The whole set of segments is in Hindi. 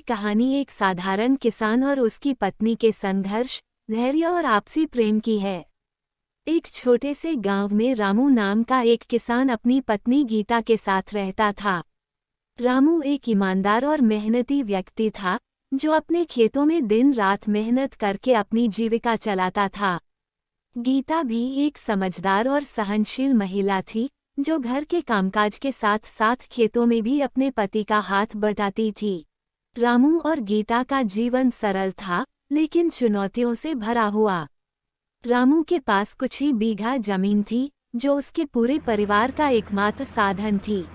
कहानी एक साधारण किसान और उसकी पत्नी के संघर्ष, धैर्य और आपसी प्रेम की है। एक छोटे से गांव में रामू नाम का एक किसान अपनी पत्नी गीता के साथ रहता था। रामू एक ईमानदार और मेहनती व्यक्ति था, जो अपने खेतों में दिन रात मेहनत करके अपनी जीविका चलाता था। गीता भी एक समझदार और सहनशील महिला थी, जो घर के कामकाज के साथ साथ खेतों में भी अपने पति का हाथ बटाती थी। रामू और गीता का जीवन सरल था, लेकिन चुनौतियों से भरा हुआ। रामू के पास कुछ ही बीघा जमीन थी, जो उसके पूरे परिवार का एकमात्र साधन थी।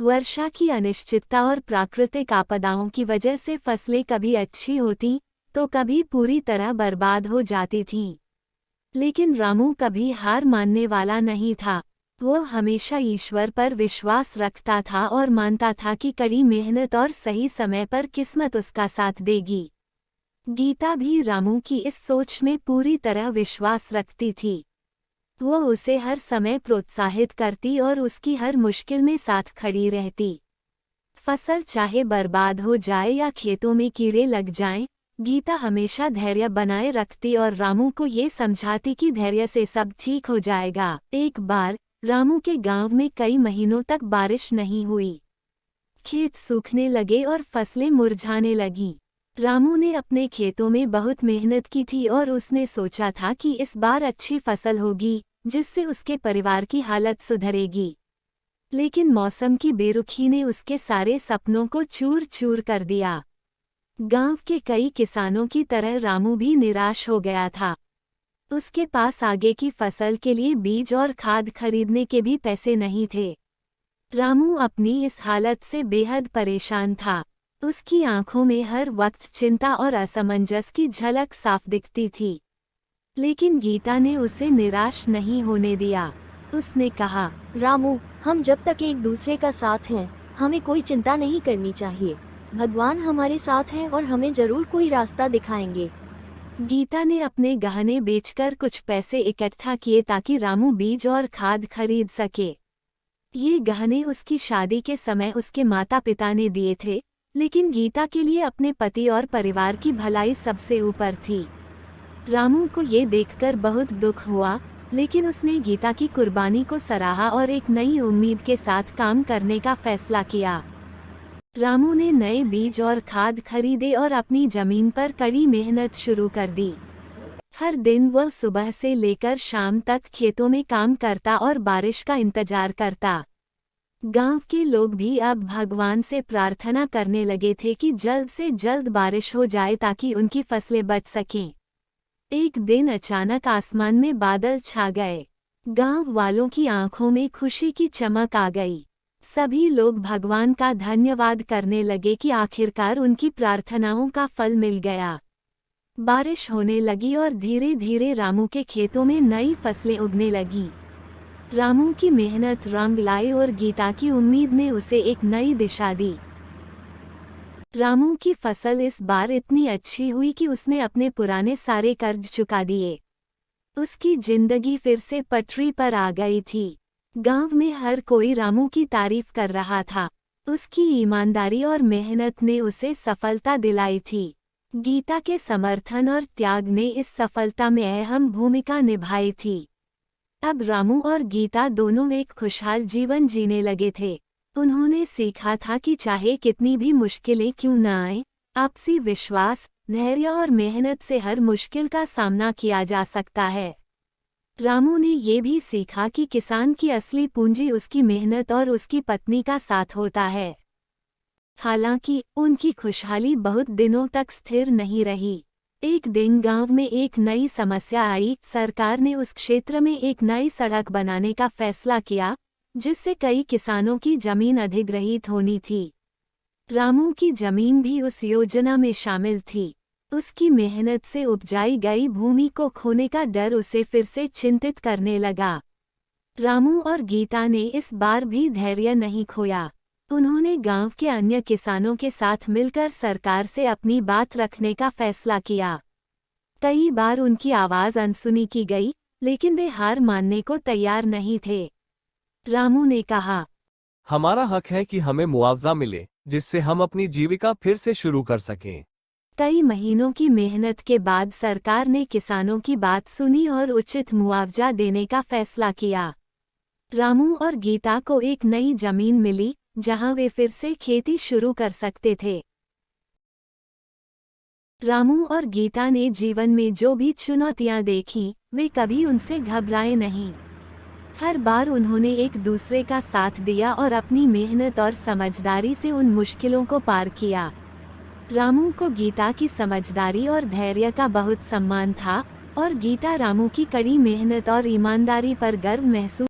वर्षा की अनिश्चितता और प्राकृतिक आपदाओं की वजह से फसलें कभी अच्छी होती तो कभी पूरी तरह बर्बाद हो जाती थीं। लेकिन रामू कभी हार मानने वाला नहीं था। वो हमेशा ईश्वर पर विश्वास रखता था और मानता था कि कड़ी मेहनत और सही समय पर किस्मत उसका साथ देगी। गीता भी रामू की इस सोच में पूरी तरह विश्वास रखती थी। वो उसे हर समय प्रोत्साहित करती और उसकी हर मुश्किल में साथ खड़ी रहती। फसल चाहे बर्बाद हो जाए या खेतों में कीड़े लग जाएं, गीता हमेशा धैर्य बनाए रखती और रामू को ये समझाती कि धैर्य से सब ठीक हो जाएगा। एक बार रामू के गांव में कई महीनों तक बारिश नहीं हुई। खेत सूखने लगे और फसलें मुरझाने लगीं। रामू ने अपने खेतों में बहुत मेहनत की थी और उसने सोचा था कि इस बार अच्छी फसल होगी, जिससे उसके परिवार की हालत सुधरेगी। लेकिन मौसम की बेरुखी ने उसके सारे सपनों को चूर चूर कर दिया। गांव के कई किसानों की तरह रामू भी निराश हो गया था। उसके पास आगे की फसल के लिए बीज और खाद खरीदने के भी पैसे नहीं थे। रामू अपनी इस हालत से बेहद परेशान था। उसकी आंखों में हर वक्त चिंता और असमंजस की झलक साफ दिखती थी। लेकिन गीता ने उसे निराश नहीं होने दिया। उसने कहा, रामू, हम जब तक एक दूसरे का साथ हैं, हमें कोई चिंता नहीं करनी चाहिए। भगवान हमारे साथ हैं और हमें जरूर कोई रास्ता दिखाएंगे। गीता ने अपने गहने बेचकर कुछ पैसे इकट्ठा किए ताकि रामू बीज और खाद खरीद सके। ये गहने उसकी शादी के समय उसके माता पिता ने दिए थे, लेकिन गीता के लिए अपने पति और परिवार की भलाई सबसे ऊपर थी। रामू को ये देखकर बहुत दुख हुआ, लेकिन उसने गीता की कुर्बानी को सराहा और एक नई उम्मीद के साथ काम करने का फैसला किया। रामू ने नए बीज और खाद खरीदे और अपनी जमीन पर कड़ी मेहनत शुरू कर दी। हर दिन वह सुबह से लेकर शाम तक खेतों में काम करता और बारिश का इंतजार करता। गांव के लोग भी अब भगवान से प्रार्थना करने लगे थे कि जल्द से जल्द बारिश हो जाए ताकि उनकी फसलें बच सकें। एक दिन अचानक आसमान में बादल छा गए। गांव वालों की आंखों में खुशी की चमक आ गई। सभी लोग भगवान का धन्यवाद करने लगे कि आखिरकार उनकी प्रार्थनाओं का फल मिल गया। बारिश होने लगी और धीरे धीरे रामू के खेतों में नई फसलें उगने लगीं। रामू की मेहनत रंग लाई और गीता की उम्मीद ने उसे एक नई दिशा दी। रामू की फसल इस बार इतनी अच्छी हुई कि उसने अपने पुराने सारे कर्ज चुका दिए। उसकी जिंदगी फिर से पटरी पर आ गई थी। गांव में हर कोई रामू की तारीफ कर रहा था। उसकी ईमानदारी और मेहनत ने उसे सफलता दिलाई थी। गीता के समर्थन और त्याग ने इस सफलता में अहम भूमिका निभाई थी। अब रामू और गीता दोनों एक खुशहाल जीवन जीने लगे थे। उन्होंने सीखा था कि चाहे कितनी भी मुश्किलें क्यों न आएं, आपसी विश्वास, धैर्य और मेहनत से हर मुश्किल का सामना किया जा सकता है। रामू ने ये भी सीखा कि किसान की असली पूंजी उसकी मेहनत और उसकी पत्नी का साथ होता है। हालांकि उनकी खुशहाली बहुत दिनों तक स्थिर नहीं रही। एक दिन गांव में एक नई समस्या आई। सरकार ने उस क्षेत्र में एक नई सड़क बनाने का फैसला किया, जिससे कई किसानों की जमीन अधिग्रहित होनी थी। रामू की जमीन भी उस योजना में शामिल थी। उसकी मेहनत से उपजाई गई भूमि को खोने का डर उसे फिर से चिंतित करने लगा। रामू और गीता ने इस बार भी धैर्य नहीं खोया। उन्होंने गांव के अन्य किसानों के साथ मिलकर सरकार से अपनी बात रखने का फैसला किया। कई बार उनकी आवाज अनसुनी की गई, लेकिन वे हार मानने को तैयार नहीं थे। रामू ने कहा, हमारा हक है कि हमें मुआवजा मिले। जिससे हम अपनी जीविका फिर से शुरू कर सकें। कई महीनों की मेहनत के बाद सरकार ने किसानों की बात सुनी और उचित मुआवजा देने का फैसला किया। रामू और गीता को एक नई जमीन मिली, जहां वे फिर से खेती शुरू कर सकते थे। रामू और गीता ने जीवन में जो भी चुनौतियां देखीं, वे कभी उनसे घबराए नहीं। हर बार उन्होंने एक दूसरे का साथ दिया और अपनी मेहनत और समझदारी से उन मुश्किलों को पार किया। रामू को गीता की समझदारी और धैर्य का बहुत सम्मान था, और गीता रामू की कड़ी मेहनत और ईमानदारी पर गर्व महसूस